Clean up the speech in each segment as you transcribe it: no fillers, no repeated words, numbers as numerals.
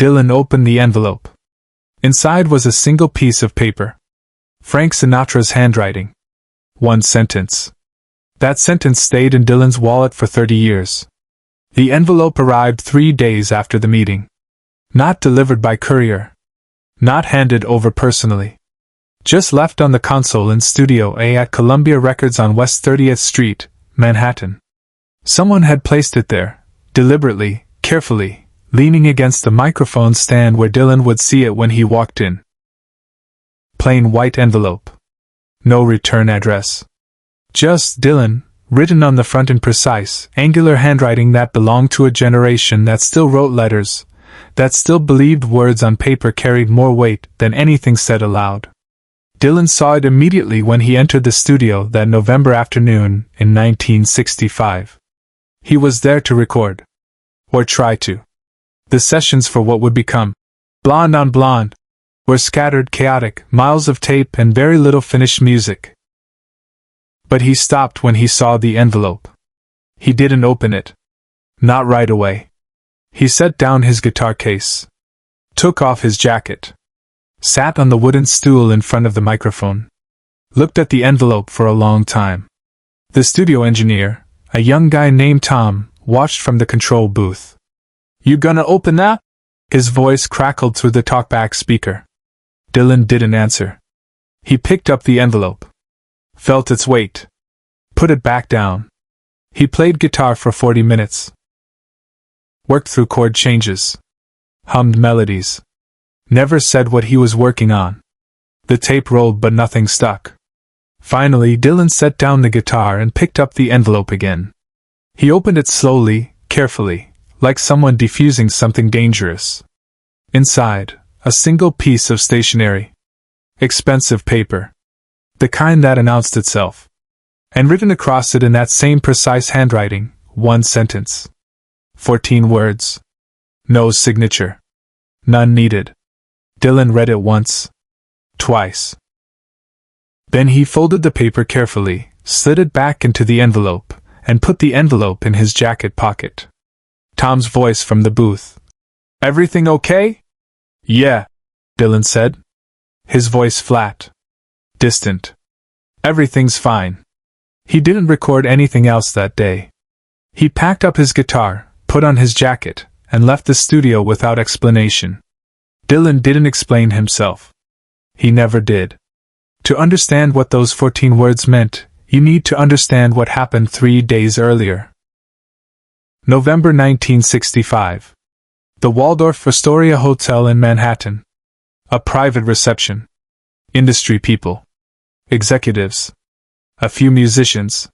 Dylan opened the envelope. Inside was a single piece of paper. Frank Sinatra's handwriting. One sentence. That sentence stayed in Dylan's wallet for 30 years. The envelope arrived 3 days after the meeting. Not delivered by courier. Not handed over personally. Just left on the console in Studio A at Columbia Records on West 30th Street, Manhattan. Someone had placed it there, deliberately, carefully, leaning against the microphone stand where Dylan would see it when he walked in. Plain white envelope. No return address. Just Dylan, written on the front in precise, angular handwriting that belonged to a generation that still wrote letters, that still believed words on paper carried more weight than anything said aloud. Dylan saw it immediately when he entered the studio that November afternoon in 1965. He was there to record. Or try to. The sessions for what would become Blonde on Blonde were scattered, chaotic, miles of tape and very little finished music. But he stopped when he saw the envelope. He didn't open it. Not right away. He set down his guitar case. Took off his jacket. Sat on the wooden stool in front of the microphone. Looked at the envelope for a long time. The studio engineer, a young guy named Tom, watched from the control booth. "You gonna open that?" His voice crackled through the talkback speaker. Dylan didn't answer. He picked up the envelope. Felt its weight. Put it back down. He played guitar for 40 minutes. Worked through chord changes. Hummed melodies. Never said what he was working on. The tape rolled but nothing stuck. Finally, Dylan set down the guitar and picked up the envelope again. He opened it slowly, carefully, like someone defusing something dangerous. Inside, a single piece of stationery. Expensive paper. The kind that announced itself. And written across it in that same precise handwriting, one sentence. 14 words. No signature. None needed. Dylan read it once. Twice. Then he folded the paper carefully, slid it back into the envelope, and put the envelope in his jacket pocket. Tom's voice from the booth. "Everything okay?" "Yeah," Dylan said. His voice flat. Distant. "Everything's fine." He didn't record anything else that day. He packed up his guitar, put on his jacket, and left the studio without explanation. Dylan didn't explain himself. He never did. To understand what those 14 words meant, you need to understand what happened 3 days earlier. November 1965. The Waldorf Astoria Hotel in Manhattan. A private reception. Industry people. Executives. A few musicians.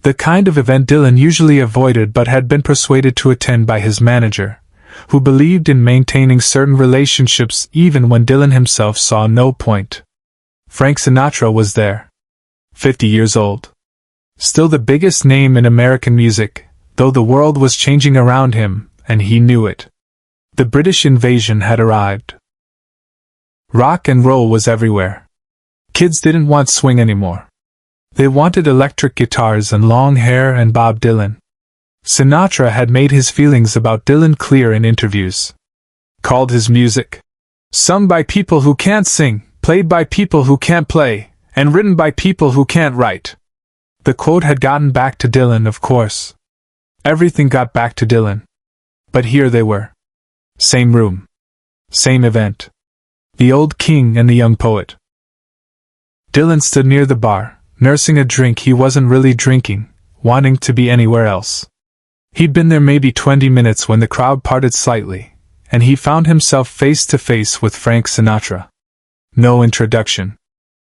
The kind of event Dylan usually avoided but had been persuaded to attend by his manager, who believed in maintaining certain relationships even when Dylan himself saw no point. Frank Sinatra was there. 50 years old. Still the biggest name in American music, though the world was changing around him, and he knew it. The British invasion had arrived. Rock and roll was everywhere. Kids didn't want swing anymore. They wanted electric guitars and long hair and Bob Dylan. Sinatra had made his feelings about Dylan clear in interviews. Called his music sung by people who can't sing, played by people who can't play, and written by people who can't write. The quote had gotten back to Dylan, of course. Everything got back to Dylan. But here they were. Same room. Same event. The old king and the young poet. Dylan stood near the bar, nursing a drink he wasn't really drinking, wanting to be anywhere else. He'd been there maybe 20 minutes when the crowd parted slightly, and he found himself face to face with Frank Sinatra. No introduction.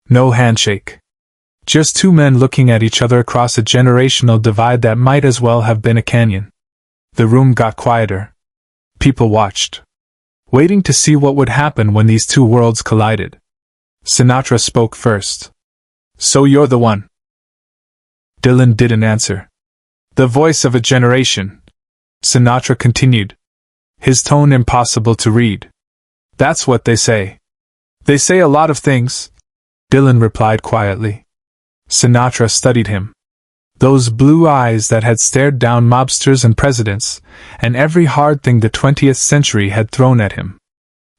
No handshake. Just two men looking at each other across a generational divide that might as well have been a canyon. The room got quieter. People watched, waiting to see what would happen when these two worlds collided. Sinatra spoke first. "So you're the one." Dylan didn't answer. "The voice of a generation," Sinatra continued, his tone impossible to read. "That's what they say." "They say a lot of things," Dylan replied quietly. Sinatra studied him. Those blue eyes that had stared down mobsters and presidents, and every hard thing the 20th century had thrown at him.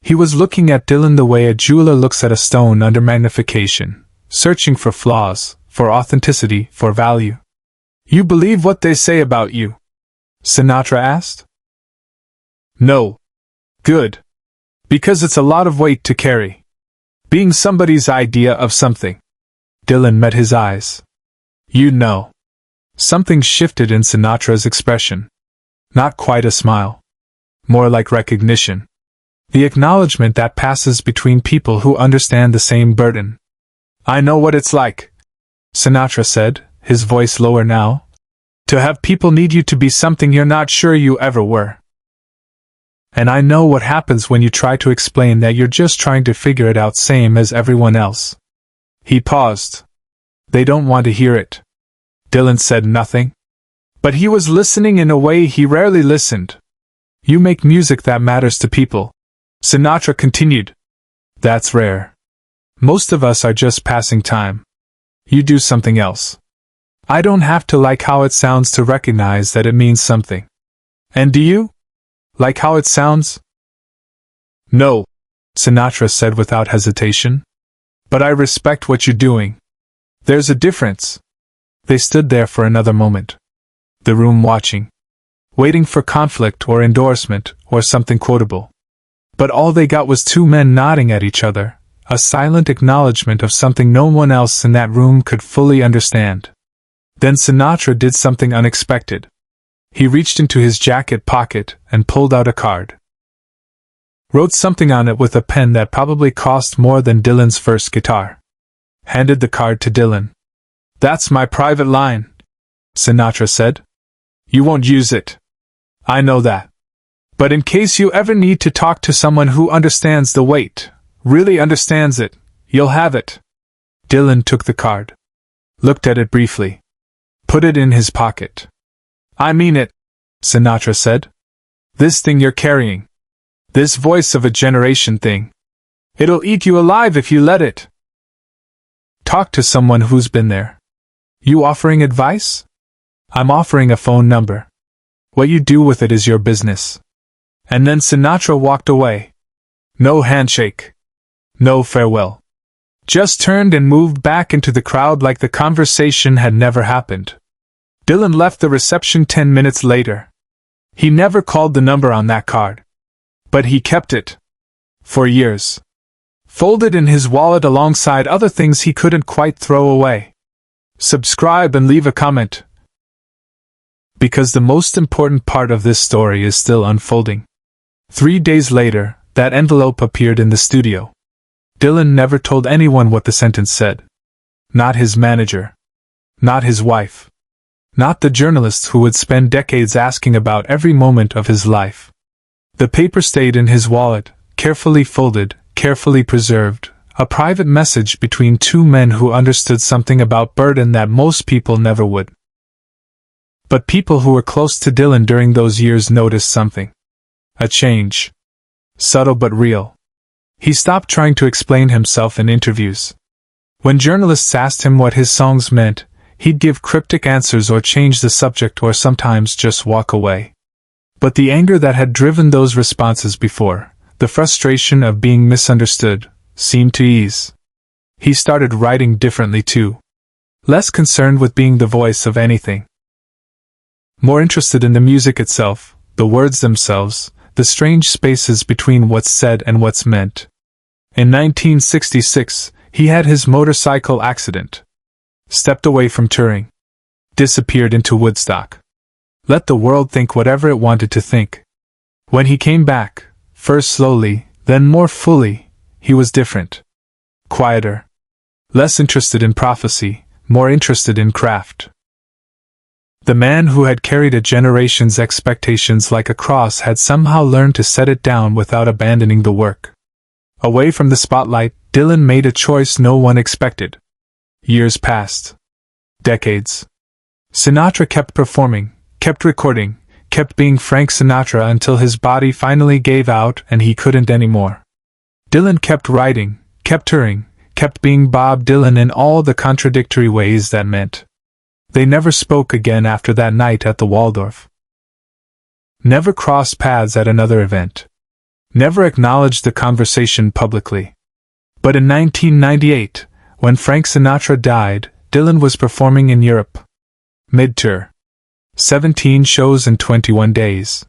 He was looking at Dylan the way a jeweler looks at a stone under magnification, searching for flaws, for authenticity, for value. "You believe what they say about you?" Sinatra asked. "No." "Good. Because it's a lot of weight to carry. Being somebody's idea of something." Dylan met his eyes. "You know." Something shifted in Sinatra's expression. Not quite a smile. More like recognition. The acknowledgement that passes between people who understand the same burden. "I know what it's like," Sinatra said, his voice lower now. "To have people need you to be something you're not sure you ever were. And I know what happens when you try to explain that you're just trying to figure it out same as everyone else." He paused. "They don't want to hear it." Dylan said nothing. But he was listening in a way he rarely listened. "You make music that matters to people," Sinatra continued. "That's rare. Most of us are just passing time. You do something else. I don't have to like how it sounds to recognize that it means something. And do you? Like how it sounds?" "No," Sinatra said without hesitation. "But I respect what you're doing. There's a difference." They stood there for another moment. The room watching. Waiting for conflict or endorsement or something quotable. But all they got was two men nodding at each other, a silent acknowledgement of something no one else in that room could fully understand. Then Sinatra did something unexpected. He reached into his jacket pocket and pulled out a card. Wrote something on it with a pen that probably cost more than Dylan's first guitar. Handed the card to Dylan. "That's my private line," Sinatra said. "You won't use it. I know that. But in case you ever need to talk to someone who understands the weight, really understands it, you'll have it." Dylan took the card. Looked at it briefly. Put it in his pocket. "I mean it," Sinatra said. "This thing you're carrying. This voice of a generation thing. It'll eat you alive if you let it. Talk to someone who's been there. You offering advice? I'm offering a phone number. What you do with it is your business." And then Sinatra walked away. No handshake. No farewell. Just turned and moved back into the crowd like the conversation had never happened. Dylan left the reception 10 minutes later. He never called the number on that card. But he kept it. For years. Folded in his wallet alongside other things he couldn't quite throw away. Subscribe and leave a comment. Because the most important part of this story is still unfolding. 3 days later, that envelope appeared in the studio. Dylan never told anyone what the sentence said. Not his manager. Not his wife. Not the journalists who would spend decades asking about every moment of his life. The paper stayed in his wallet, carefully folded, carefully preserved, a private message between two men who understood something about burden that most people never would. But people who were close to Dylan during those years noticed something. A change. Subtle but real. He stopped trying to explain himself in interviews. When journalists asked him what his songs meant, he'd give cryptic answers or change the subject or sometimes just walk away. But the anger that had driven those responses before, the frustration of being misunderstood, seemed to ease. He started writing differently too. Less concerned with being the voice of anything. More interested in the music itself, the words themselves, the strange spaces between what's said and what's meant. In 1966, he had his motorcycle accident. Stepped away from touring. Disappeared into Woodstock. Let the world think whatever it wanted to think. When he came back, first slowly, then more fully, he was different. Quieter. Less interested in prophecy, more interested in craft. The man who had carried a generation's expectations like a cross had somehow learned to set it down without abandoning the work. Away from the spotlight, Dylan made a choice no one expected. Years passed. Decades. Sinatra kept performing, kept recording, kept being Frank Sinatra until his body finally gave out and he couldn't anymore. Dylan kept writing, kept touring, kept being Bob Dylan in all the contradictory ways that meant. They never spoke again after that night at the Waldorf. Never crossed paths at another event. Never acknowledged the conversation publicly. But in 1998, when Frank Sinatra died, Dylan was performing in Europe. Mid-tour. 17 shows in 21 days.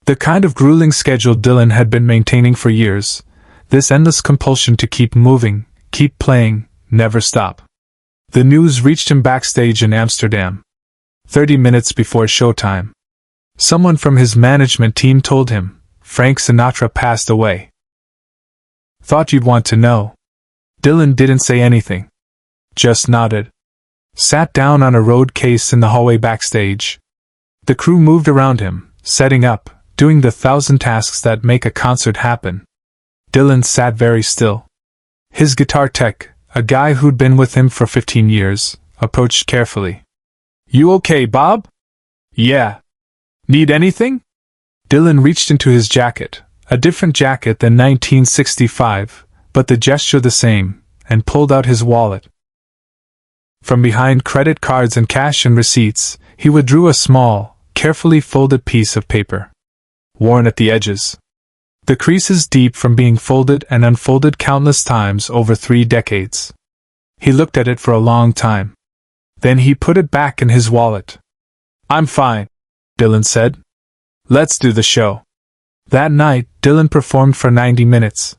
The kind of grueling schedule Dylan had been maintaining for years, this endless compulsion to keep moving, keep playing, never stop. The news reached him backstage in Amsterdam. 30 minutes before showtime. Someone from his management team told him, Frank Sinatra passed away. Thought you'd want to know. Dylan didn't say anything. Just nodded. Sat down on a road case in the hallway backstage. The crew moved around him, setting up, doing the 1,000 tasks that make a concert happen. Dylan sat very still. His guitar tech, a guy who'd been with him for 15 years, approached carefully. You okay, Bob? Yeah. Need anything? Dylan reached into his jacket, a different jacket than 1965, but the gesture the same, and pulled out his wallet. From behind credit cards and cash and receipts, he withdrew a small, carefully folded piece of paper. Worn at the edges. The creases deep from being folded and unfolded countless times over 3 decades. He looked at it for a long time. Then he put it back in his wallet. I'm fine, Dylan said. Let's do the show. That night, Dylan performed for 90 minutes.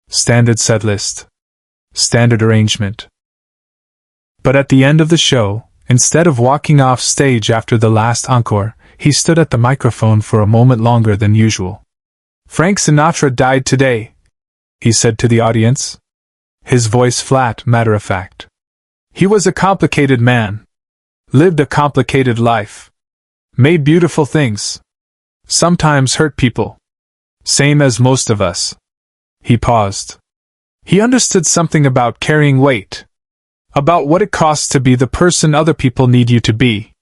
Standard set list. Standard arrangement. But at the end of the show, instead of walking off stage after the last encore, he stood at the microphone for a moment longer than usual. Frank Sinatra died today, he said to the audience. His voice flat, matter-of-fact. He was a complicated man. Lived a complicated life. Made beautiful things. Sometimes hurt people. Same as most of us. He paused. He understood something about carrying weight. About what it costs to be the person other people need you to be.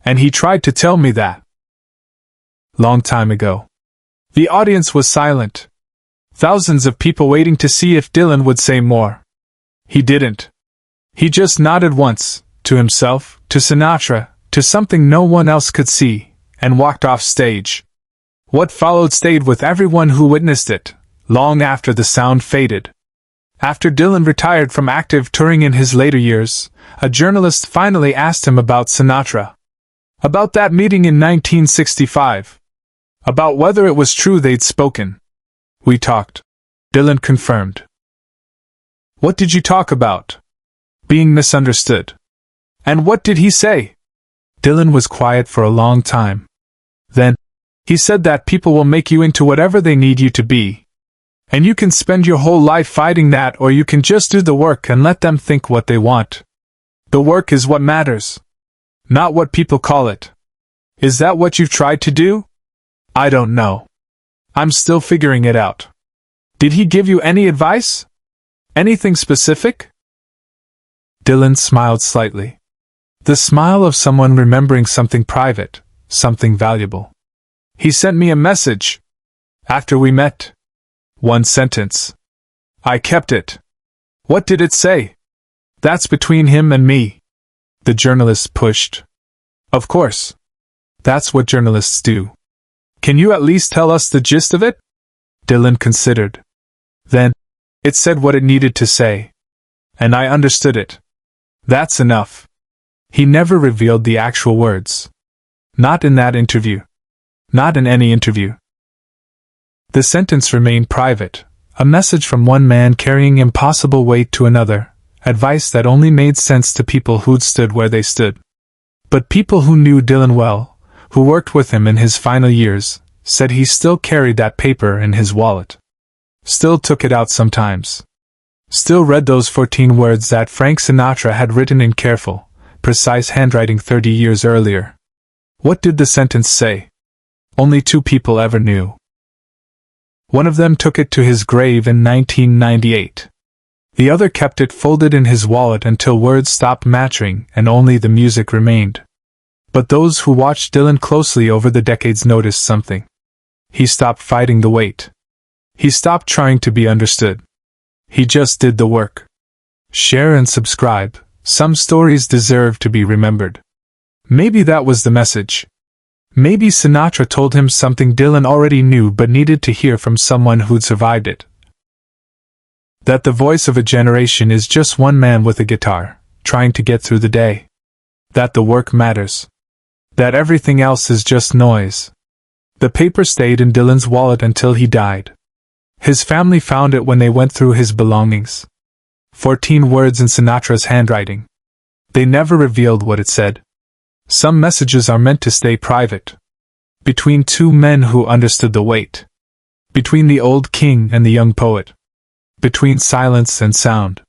And he tried to tell me that. Long time ago. The audience was silent. Thousands of people waiting to see if Dylan would say more. He didn't. He just nodded once, to himself, to Sinatra, to something no one else could see, and walked off stage. What followed stayed with everyone who witnessed it, long after the sound faded. After Dylan retired from active touring in his later years, a journalist finally asked him about Sinatra. About that meeting in 1965. About whether it was true they'd spoken. We talked. Dylan confirmed. What did you talk about? Being misunderstood. And what did he say? Dylan was quiet for a long time. Then, he said that people will make you into whatever they need you to be. And you can spend your whole life fighting that, or you can just do the work and let them think what they want. The work is what matters. Not what people call it. Is that what you've tried to do? I don't know. I'm still figuring it out. Did he give you any advice? Anything specific? Dylan smiled slightly. The smile of someone remembering something private, something valuable. He sent me a message. After we met. 1 sentence. I kept it. What did it say? That's between him and me. The journalist pushed. Of course. That's what journalists do. Can you at least tell us the gist of it? Dylan considered. Then, it said what it needed to say. And I understood it. That's enough. He never revealed the actual words. Not in that interview. Not in any interview. The sentence remained private, a message from one man carrying impossible weight to another, advice that only made sense to people who'd stood where they stood. But people who knew Dylan well, who worked with him in his final years, said he still carried that paper in his wallet. Still took it out sometimes. Still read those 14 words that Frank Sinatra had written in careful, precise handwriting 30 years earlier. What did the sentence say? Only 2 people ever knew. One of them took it to his grave in 1998. The other kept it folded in his wallet until words stopped matching and only the music remained. But those who watched Dylan closely over the decades noticed something. He stopped fighting the weight. He stopped trying to be understood. He just did the work. Share and subscribe, Some stories deserve to be remembered. Maybe that was the message. Maybe Sinatra told him something Dylan already knew but needed to hear from someone who'd survived it. That the voice of a generation is just one man with a guitar, trying to get through the day. That the work matters. That everything else is just noise. The paper stayed in Dylan's wallet until he died. His family found it when they went through his belongings. 14 words in Sinatra's handwriting. They never revealed what it said. Some messages are meant to stay private. Between two men who understood the weight. Between the old king and the young poet. Between silence and sound.